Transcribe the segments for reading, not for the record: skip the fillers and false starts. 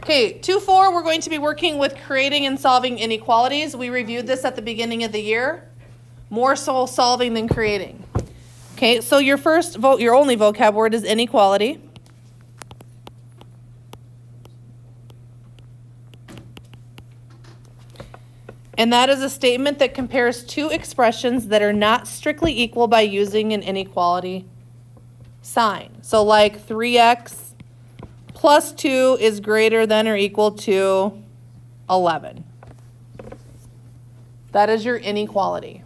Okay, 2-4, we're going to be working with creating and solving inequalities. We reviewed this at the beginning of the year. More so solving than creating. Okay, so your only vocab word is inequality. And that is a statement that compares two expressions that are not strictly equal by using an inequality sign. So like 3x plus 2 is greater than or equal to 11. That is your inequality.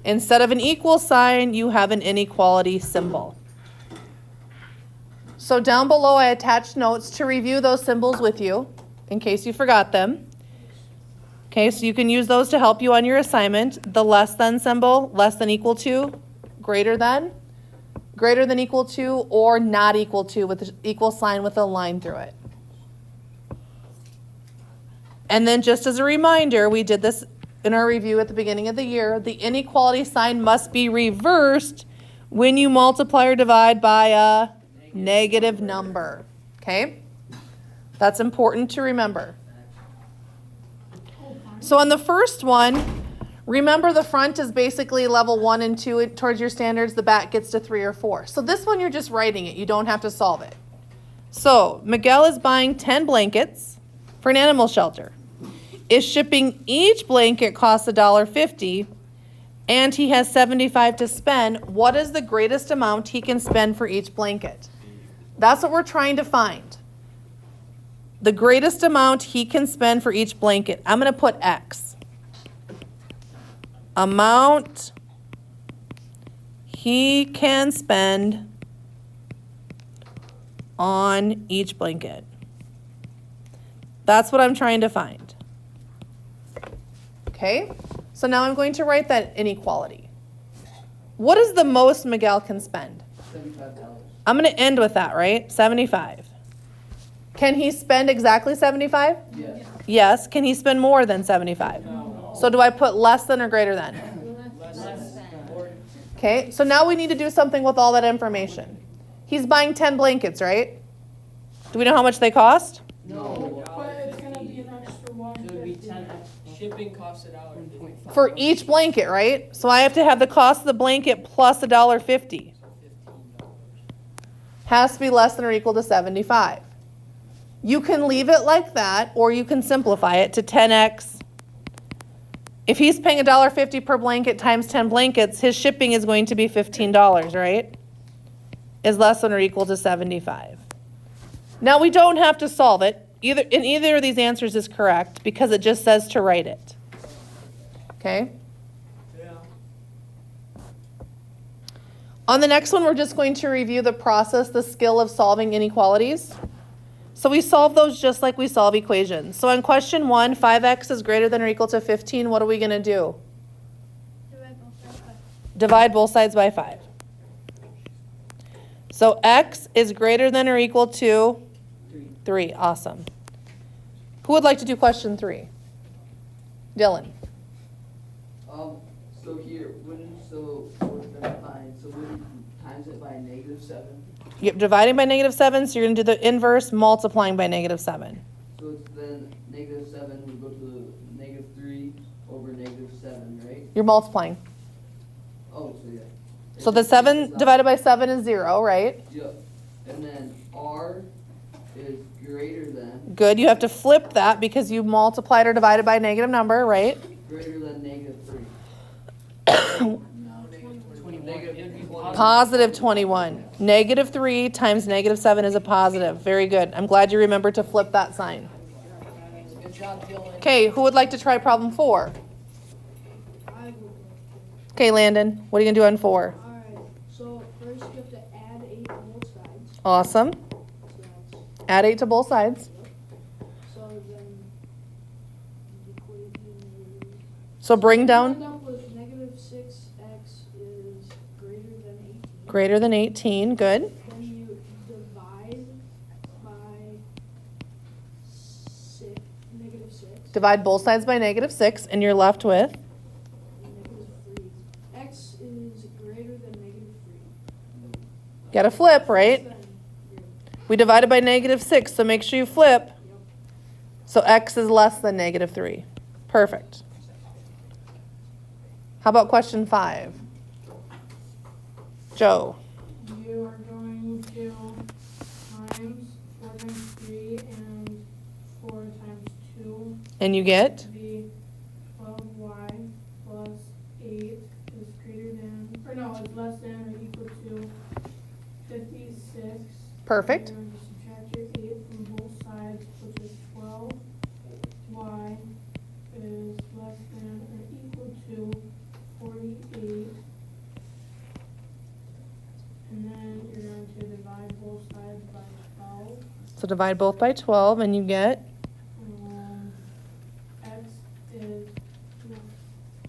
Instead of an equal sign, you have an inequality symbol. So down below, I attached notes to review those symbols with you in case you forgot them. Okay, so you can use those to help you on your assignment. The less than symbol, less than equal to, greater than equal to, or not equal to with the equal sign with a line through it. And then just as a reminder, we did this in our review at the beginning of the year, the inequality sign must be reversed when you multiply or divide by a negative number. Okay? That's important to remember. So on the first one, remember the front is basically level 1 and 2 towards your standards. The back gets to 3 or 4. So this one, you're just writing it. You don't have to solve it. So Miguel is buying 10 blankets for an animal shelter. If shipping each blanket costs $1.50 and he has $75 to spend, what is the greatest amount he can spend for each blanket? That's what we're trying to find. The greatest amount he can spend for each blanket. I'm going to put X. Amount he can spend on each blanket. That's what I'm trying to find. Okay, so now I'm going to write that inequality. What is the most Miguel can spend? $75. I'm going to end with that, right? 75. Can he spend exactly 75? Yes. Yes. Can he spend more than 75? No. So do I put less than or greater than? Less than. Okay, so now we need to do something with all that information. He's buying 10 blankets, right? Do we know how much they cost? No. But it's going to be an extra one. It would be 10. Shipping costs $1.50. For each blanket, right? So I have to have the cost of the blanket plus $1.50. Has to be less than or equal to 75. You can leave it like that, or you can simplify it to 10x. If he's paying $1.50 per blanket times 10 blankets, his shipping is going to be $15, right? Is less than or equal to 75. Now we don't have to solve it. Either of these answers is correct because it just says to write it. Okay? Yeah. On the next one, we're just going to review the process, the skill of solving inequalities. So we solve those just like we solve equations. So in question 1, 5x is greater than or equal to 15. What are we going to do? Divide both sides by 5. So x is greater than or equal to 3. Awesome. Who would like to do question 3? Dylan. So here, we're gonna find, so we times it by -7. Yep, dividing by -7, so you're going to do the inverse, multiplying by -7. So it's then -7, we go to -3 over -7, right? You're multiplying. Oh, so yeah. So the 7 divided by 7 is 0, right? Yep. And then R is greater than. Good, you have to flip that because you multiplied or divided by a negative number, right? Greater than -3. Positive 21. -3 times -7 is a positive. Very good. I'm glad you remembered to flip that sign. Good job, Dylan. Okay, who would like to try problem 4? Okay, Landon, what are you going to do on 4? All right, so first you have to add 8 on both sides. Awesome. So Add 8 to both sides. so then the equation is... So bring End down up with -6x is greater than 18. greater than 18. Good. Then you divide by -6. Divide both sides by -6, and you're left with? -3. X is greater than -3. Got to flip, right? Then We divided by -6, so make sure you flip. So x is less than -3. Perfect. How about question 5? Joe. You are going to times 4 times 3 and 4 times 2 And you get? to be 12y plus 8 is greater than, or no, is less than or equal to 56. Perfect. You're going to subtract your 8 from both sides, which is 12y is less than or equal to 48. And then you're going to divide both sides by 12. So divide both by 12 and you get? X is,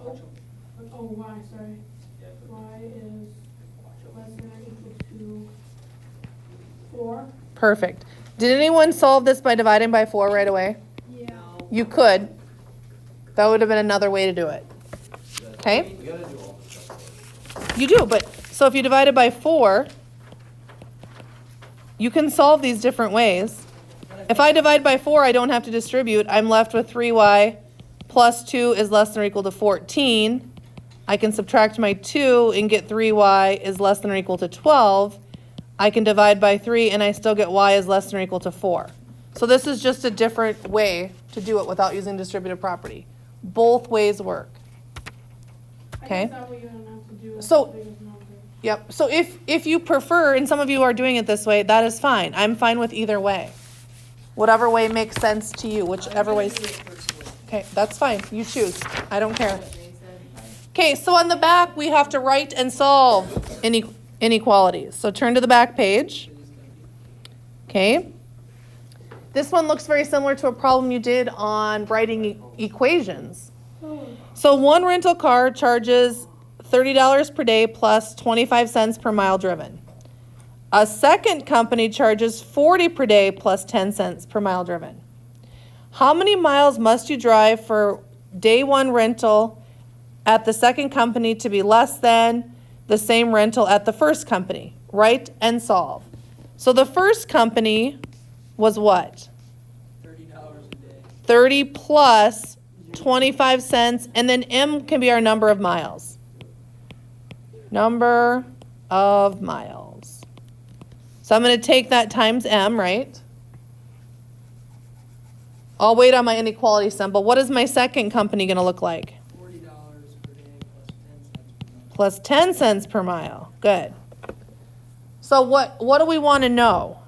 y, sorry. Y is less than or equal to 4. Perfect. Did anyone solve this by dividing by 4 right away? Yeah. You could. That would have been another way to do it. Okay? We gotta do all this stuff. You do, but so if you divide it by 4, you can solve these different ways. If I divide by 4, I don't have to distribute. I'm left with 3y plus 2 is less than or equal to 14. I can subtract my 2 and get 3y is less than or equal to 12. I can divide by 3 and I still get y is less than or equal to 4. So this is just a different way to do it without using distributive property. Both ways work. Okay. I guess that way you don't have to do it. So- the biggest number. Yep. So if you prefer, and some of you are doing it this way, that is fine. I'm fine with either way. Whatever way makes sense to you, whichever way. Okay, that's fine. You choose. I don't care. Okay, so on the back, we have to write and solve inequalities. So turn to the back page. Okay. This one looks very similar to a problem you did on writing equations. So one rental car charges $30 per day plus 25 cents per mile driven. A second company charges $40 per day plus 10 cents per mile driven. How many miles must you drive for day one rental at the second company to be less than the same rental at the first company? Write and solve. So the first company was what? $30 a day. 30 plus 25 cents, and then M can be our number of miles. Number of miles. So I'm going to take that times M, right? I'll wait on my inequality symbol. What is my second company going to look like? $40 per day Plus 10 cents per mile. Good. So what do we want to know?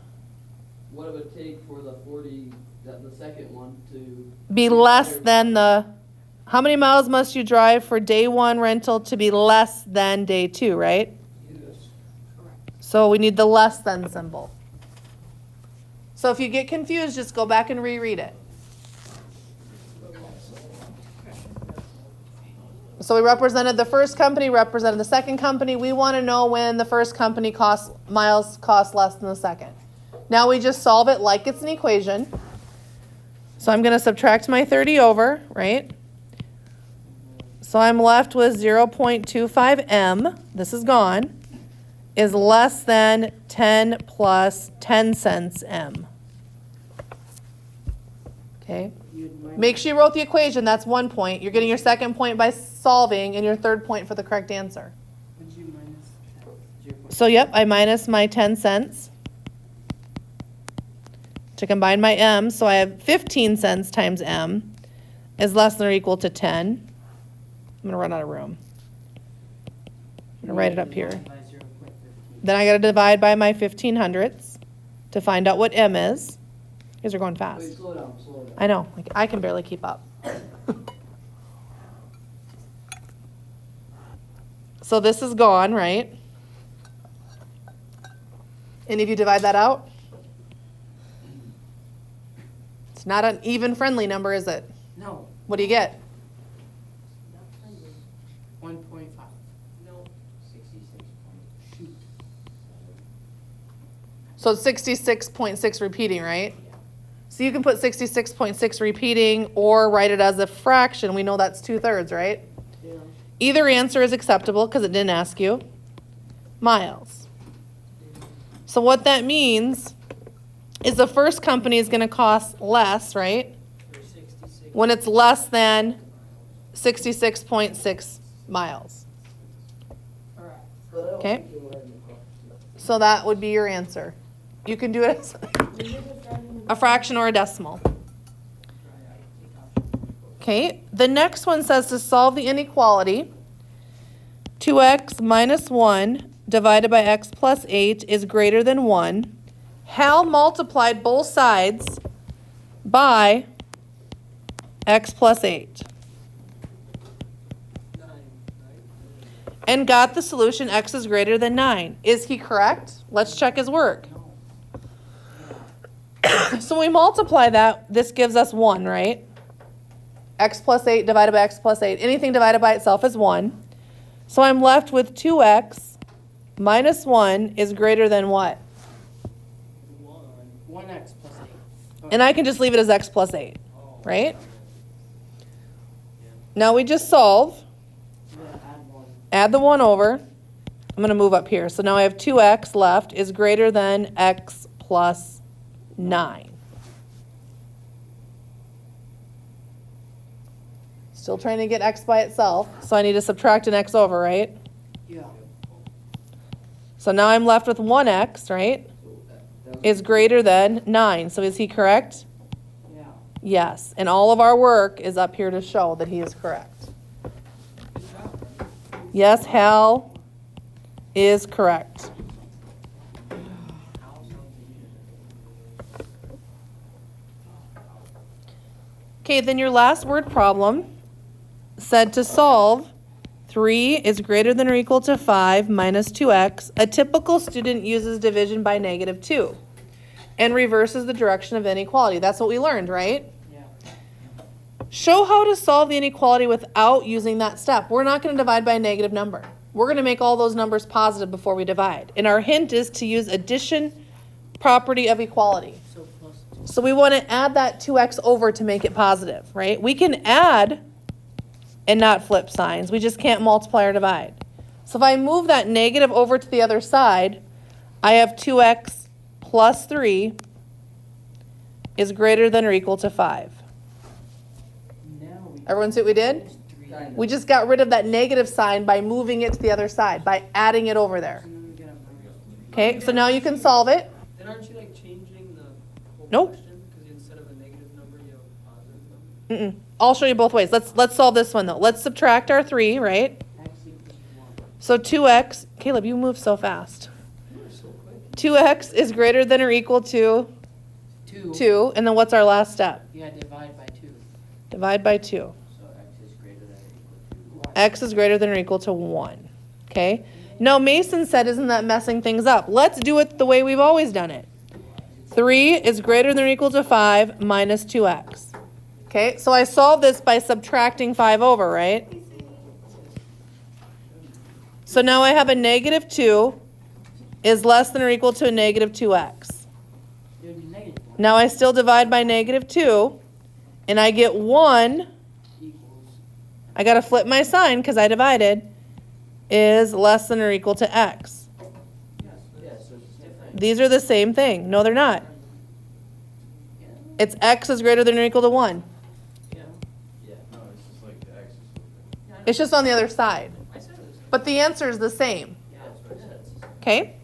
What it would take for the 40, the second one to Be less than the, how many miles must you drive for day one rental to be less than day two, right? Yes. Correct. So we need the less than symbol. So if you get confused, just go back and reread it. So we represented the first company, represented the second company. We want to know when the first company miles cost less than the second. Now we just solve it like it's an equation. So I'm going to subtract my 30 over, right? So I'm left with 0.25 m, this is gone, is less than 10 plus 10 cents m. Okay? Make sure you wrote the equation, that's 1 point. You're getting your second point by solving and your third point for the correct answer. Would you minus So yep, I minus my 10 cents to combine my m. So I have 15 cents times m is less than or equal to 10. I'm going to run out of room. I'm going to write it up here. Then I got to divide by my 1500ths to find out what m is. You guys are going fast. Wait, slow down, slow down. I know, like, I can barely keep up. So this is gone, right? And if you divide that out, it's not an even friendly number, is it? No. What do you get? 1.5. No. 66. Shoot. So it's 66.6 repeating, right? So you can put 66.6 repeating or write it as a fraction. We know that's 2/3, right? Yeah. Either answer is acceptable because it didn't ask you. Miles. So what that means is the first company is going to cost less, right? For 66. When it's less than 66.6 miles. Correct. Okay? So that would be your answer. You can do it as a fraction or a decimal. Okay, the next one says to solve the inequality, 2x minus 1 divided by x plus 8 is greater than 1. Hal multiplied both sides by x plus 8 9, right? and got the solution x is greater than 9. Is he correct? Let's check his work. So when we multiply that, this gives us 1, right? X plus 8 divided by x plus 8. Anything divided by itself is 1. So I'm left with 2x minus 1 is greater than what? 1x plus 8. And I can just leave it as x plus 8, right? Now we just solve. Yeah, add 1. Add the 1 over. I'm going to move up here. So now I have 2x left is greater than x plus 9. Still trying to get x by itself. So I need to subtract an x over, right? Yeah. So now I'm left with 1x, right? Is greater than 9. So is he correct? Yeah. Yes. And all of our work is up here to show that he is correct. Yes, Hal is correct. Okay, then your last word problem said to solve 3 is greater than or equal to 5 minus 2x. A typical student uses division by negative 2 and reverses the direction of inequality. That's what we learned, right? Yeah. Show how to solve the inequality without using that step. We're not going to divide by a negative number. We're going to make all those numbers positive before we divide. And our hint is to use addition property of equality. So plus 2. So we want to add that 2x over to make it positive, right? We can add and not flip signs. We just can't multiply or divide. So if I move that negative over to the other side, I have 2x plus 3 is greater than or equal to 5. Now we Everyone see what we did? minus 3. Kind We just got rid of that negative sign by moving it to the other side, by adding it over there. And then we get a minus 3. Okay, so now you can solve it. Then aren't you like changing the whole Nope. question? Because instead of a negative number, you have a positive number? I'll show you both ways. Let's solve this one though. Let's subtract our 3, right? X equals 1. So 2x, Caleb, you move so fast. You are so quick. 2x is greater than or equal to 2. 2, and then what's our last step? Yeah, divide by 2. Divide by 2. So x is greater than or equal to X is greater than or equal to 1. Okay? Now Mason said, isn't that messing things up? Let's do it the way we've always done it. 3 is greater than or equal to 5 minus 2x. Okay, so I solved this by subtracting 5 over, right? So now I have a negative 2 is less than or equal to a negative 2x. It would be negative 1 Now I still divide by negative 2, and I get 1. equals. I got to flip my sign because I divided, is less than or equal to x. Yes. Yeah, so it's different. These are the same thing. No, they're not. Yeah. It's x is greater than or equal to 1. Yeah. Yeah. No, it's just like the X is flipping. Yeah, I know. It's just on the other side. I said it was. But the answer is the same. Yeah, That's what it says. Okay?